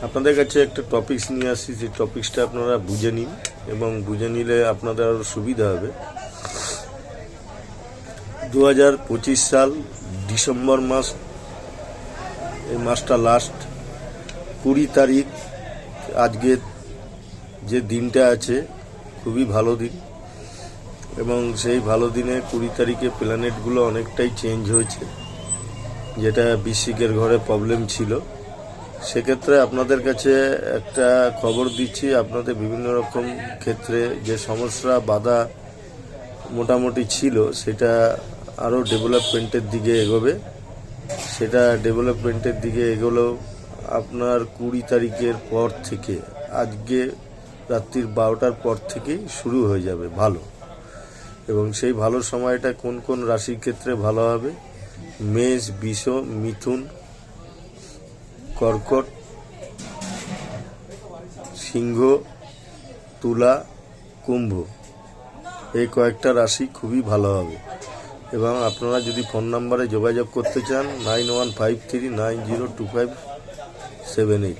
আপনাদের কাছে একটা টপিকস নিয়ে আসি, যে টপিকসটা আপনারা বুঝে নিন এবং বুঝে নিলে আপনাদের আরও সুবিধা হবে। 2025 সাল ডিসেম্বর মাস, এই মাসটা লাস্ট 20 তারিখ, আজকে যে দিনটা আছে খুবই ভালো দিন, এবং সেই ভালো দিনে 20 তারিখে প্ল্যানেটগুলো অনেকটাই চেঞ্জ হয়েছে, যেটা বৃশ্চিকের ঘরে প্রবলেম ছিল। সেক্ষেত্রে আপনাদের কাছে একটা খবর দিচ্ছি, আপনাদের বিভিন্ন রকম ক্ষেত্রে যে সমস্যা বাধা মোটামুটি ছিল সেটা আরও ডেভেলপমেন্টের দিকে এগোবে। সেটা ডেভেলপমেন্টের দিকে এগোলেও আপনার 20 তারিখের পর থেকে, আজকে রাত্রির 12টার পর থেকেই শুরু হয়ে যাবে ভালো। এবং সেই ভালো সময়টা কোন কোন রাশির ক্ষেত্রে ভালো হবে? মেষ, বৃষ, মিথুন, কর্কট, সিংহ, তুলা, কুম্ভ, এই কয়েকটা রাশি খুবই ভালো হবে। এবং আপনারা যদি ফোন নাম্বারে যোগাযোগ করতে চান 9153902578।